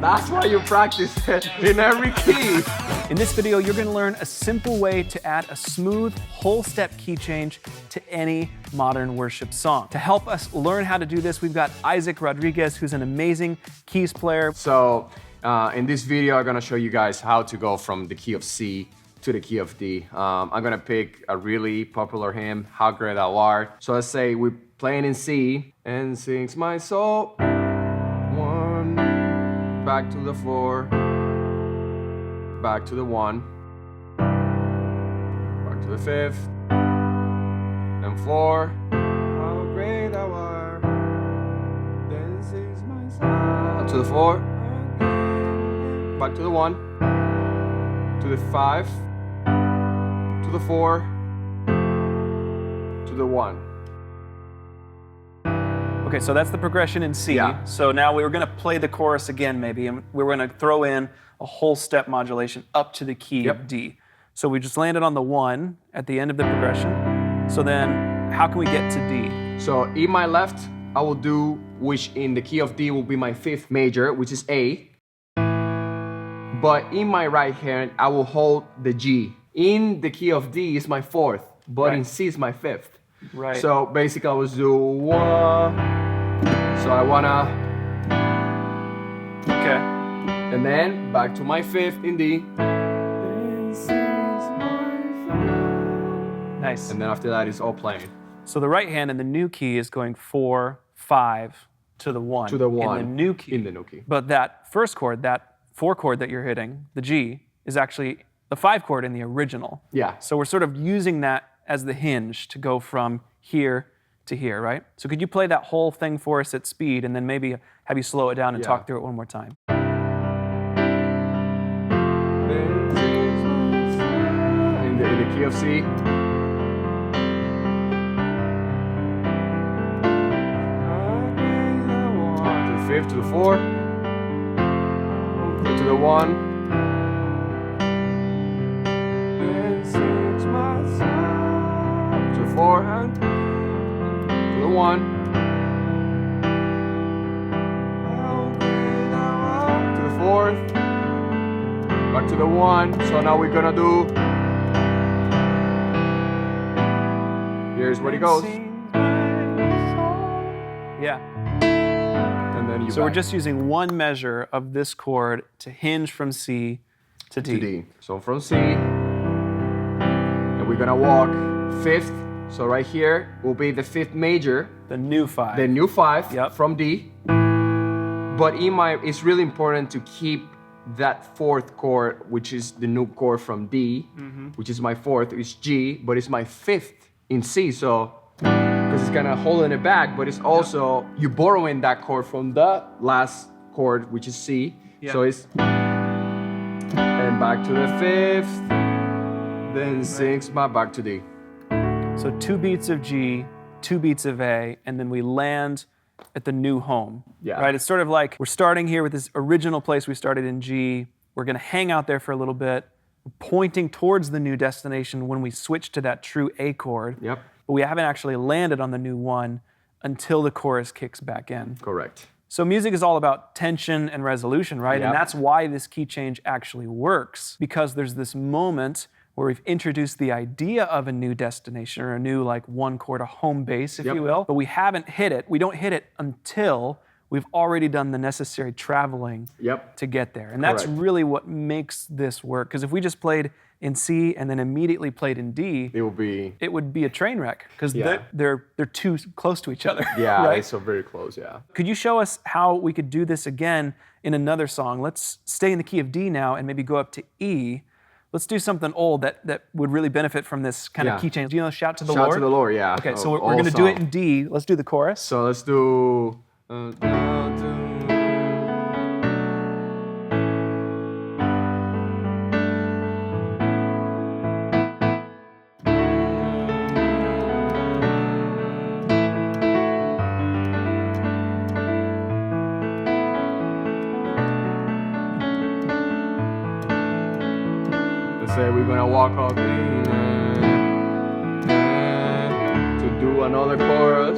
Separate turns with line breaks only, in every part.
That's why you practice it in every key.
In this video, you're going to learn a simple way to add a smooth, whole-step key change to any modern worship song. To help us learn how to do this, we've got Isaac Rodriguez, who's an amazing keys player.
So in this video, I'm going to show you guys how to go from the key of C to the key of D. I'm going to pick a really popular hymn, How Great Thou Art. So let's say we're playing in C, and sings my soul. 1, back to the 4, back to the 1, back to the 5th, and 4. How great thou art. Then sings my soul. Up to the 4, back to the 1, to the 5, to the 4, to the 1.
Okay, so that's the progression in C.
Yeah.
So now we're going to play the chorus again, maybe, and we're going to throw in a whole step modulation up to the key of D. So we just landed on the 1 at the end of the progression. So then, how can we get to D?
So in my left, I will do, which in the key of D will be my 5th major, which is A. But in my right hand, I will hold the G. In the key of D is my 4th, but in C is my 5th.
Right.
So basically I will do 1. So I wanna.
Okay.
And then back to my 5th in D.
Nice.
And then after that it's all playing.
So the right hand in the new key is going 4, 5 to the 1.
To the 1.
In the new key.
In the new key.
But that first chord, that 4 chord that you're hitting, the G, is actually the 5 chord in the original.
Yeah.
So we're sort of using that as the hinge to go from here to here, right? So could you play that whole thing for us at speed and then maybe have you slow it down and talk through it one more time?
In the key of C. To the 5th, to the 4. To the 1. To the 4. To the 1. To the 4th. Back to the 1. So now we're gonna do. Here's where it goes.
Yeah.
And then you.
So we're just using one measure of this chord to hinge from C to D.
To D. So from C, and we're gonna walk 5th. So right here will be the 5th major.
The new 5.
The new 5 from D. But it's really important to keep that 4th chord, which is the new chord from D, which is my 4th, is G, but it's my 5th in C. So, because it's kind of holding it back, but it's also, you borrowing that chord from the last chord, which is C. So it's, and back to the 5th, then sings my back to D.
So 2 beats of G, 2 beats of A, and then we land at the new home.
Yeah.
Right? It's sort of like we're starting here with this original place we started in G. We're going to hang out there for a little bit, pointing towards the new destination when we switch to that true A chord.
Yep.
But we haven't actually landed on the new 1 until the chorus kicks back in.
Correct.
So music is all about tension and resolution, right?
Yep.
And that's why this key change actually works, because there's this moment where we've introduced the idea of a new destination or a new like 1 chord, a home base, if you will, but we haven't hit it. We don't hit it until we've already done the necessary traveling to get there. And that's really what makes this work. Because if we just played in C and then immediately played in D, it would be a train wreck because they're too close to each other.
Yeah,
right?
it's so very close, yeah.
Could you show us how we could do this again in another song? Let's stay in the key of D now and maybe go up to E. Let's do something old that would really benefit from this kind of key change. Do you know Shout to the Lord?
Shout to the Lord, yeah.
Okay, so we're going to do it in D. Let's do the chorus.
So let's do... Say we're gonna walk up in to do another chorus.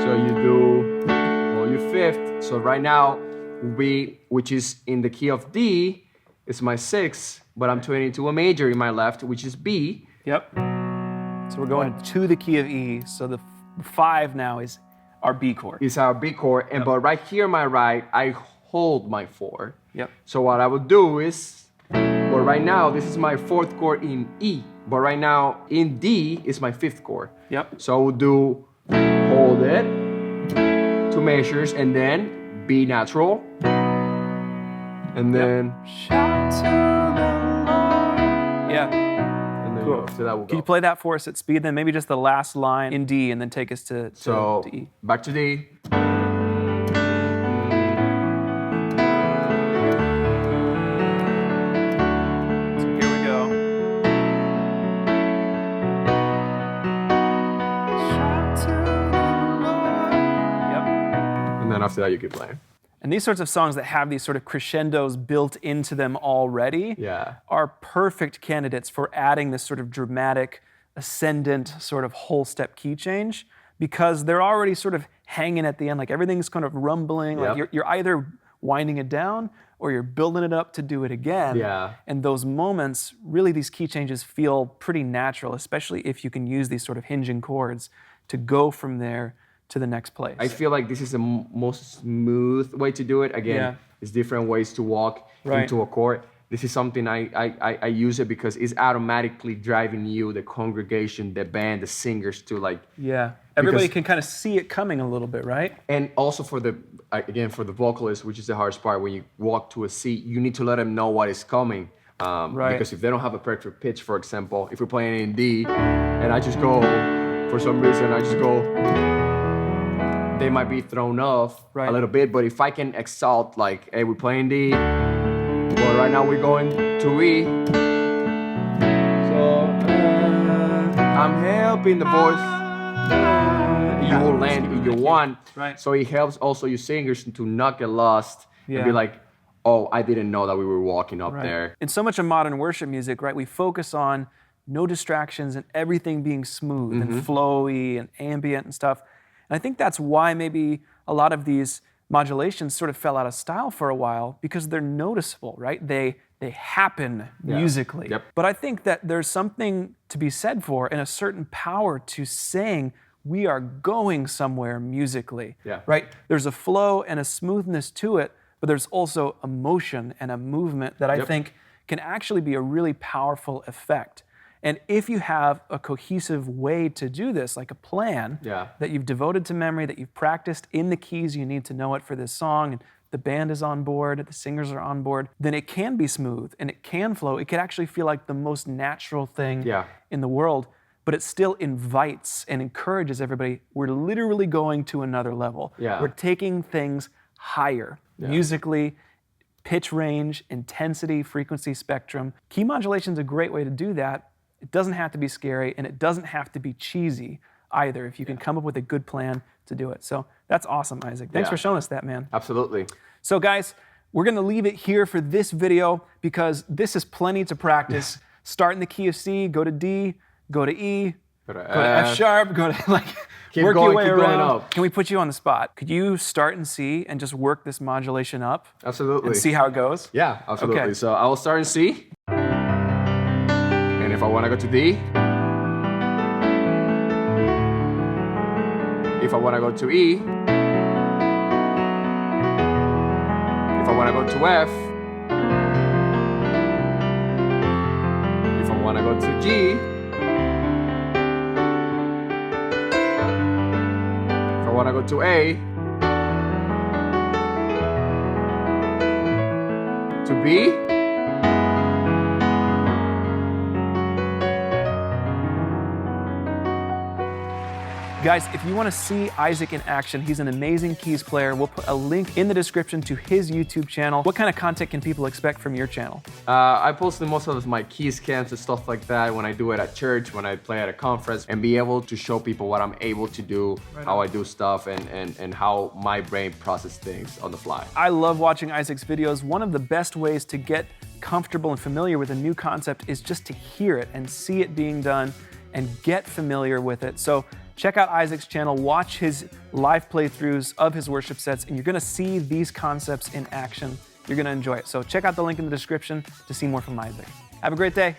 So you do, well, you 5th. So right now will be, which is in the key of D, is my 6th, but I'm turning to a major in my left, which is B.
Yep. So we're going to the key of E. So the 5 now is our B chord.
Is our B chord, and but right here on my right, I hold my 4.
Yep.
So what I would do is, but right now this is my 4th chord in E, but right now in D is my 5th chord.
Yep.
So I would do hold it, 2 measures, and then B natural, and then
shout to the Lord. Yeah.
cool. So that will go.
Can you play that for us at speed then? Maybe just the last line in D and then take us to E.
Back to D.
So here we go. Shout to the Lord. Yep.
And then after that you keep playing.
And these sorts of songs that have these sort of crescendos built into them already are perfect candidates for adding this sort of dramatic, ascendant sort of whole step key change, because they're already sort of hanging at the end, like everything's kind of rumbling, like you're either winding it down or you're building it up to do it again.
Yeah.
And those moments, really these key changes feel pretty natural, especially if you can use these sort of hinging chords to go from there to the next place.
I feel like this is the most smooth way to do it. Again, it's different ways to walk into a chord. This is something I use it because it's automatically driving you, the congregation, the band, the singers to like...
Yeah, everybody can kind of see it coming a little bit, right?
And also for the, again, for the vocalist, which is the hardest part, when you walk to a C, you need to let them know what is coming. Because if they don't have a perfect pitch, for example, if we're playing in D, and I just go, for some reason, I just go... they might be thrown off a little bit, but if I can exalt, like, hey, we're playing D, but right now we're going to E. So, I'm helping the voice. You will land in your one. So it helps also your singers to not get lost and be like, oh, I didn't know that we were walking up there.
In so much of modern worship music, we focus on no distractions and everything being smooth and flowy and ambient and stuff. And I think that's why maybe a lot of these modulations sort of fell out of style for a while, because they're noticeable, right? They happen musically. But I think that there's something to be said for and a certain power to saying we are going somewhere musically, right? There's a flow and a smoothness to it, but there's also a motion and a movement that I think can actually be a really powerful effect. And if you have a cohesive way to do this, like a plan that you've devoted to memory, that you've practiced in the keys you need to know it for this song, and the band is on board, the singers are on board, then it can be smooth and it can flow. It can actually feel like the most natural thing in the world, but it still invites and encourages everybody. We're literally going to another level. We're taking things higher, musically, pitch range, intensity, frequency spectrum. Key modulation is a great way to do that. It doesn't have to be scary, and it doesn't have to be cheesy either, if you can come up with a good plan to do it. So that's awesome, Isaac. Thanks for showing us that, man.
Absolutely.
So guys, we're gonna leave it here for this video because this is plenty to practice. Start in the key of C, go to D, go to E, go to F sharp, go to work your way around. Can we put you on the spot? Could you start in C and just work this modulation up?
Absolutely.
And see how it goes?
Yeah, absolutely. Okay. So I will start in C. And if I want to go to D, if I want to go to E, if I want to go to F, if I want to go to G, if I want to go to A, to B,
Guys, if you want to see Isaac in action, he's an amazing keys player. We'll put a link in the description to his YouTube channel. What kind of content can people expect from your channel?
I post most of my keys camps and stuff like that when I do it at church, when I play at a conference, and be able to show people what I'm able to do, how I do stuff, and how my brain processes things on the fly.
I love watching Isaac's videos. One of the best ways to get comfortable and familiar with a new concept is just to hear it and see it being done and get familiar with it. So check out Isaac's channel, watch his live playthroughs of his worship sets, and you're gonna see these concepts in action. You're gonna enjoy it. So check out the link in the description to see more from Isaac. Have a great day.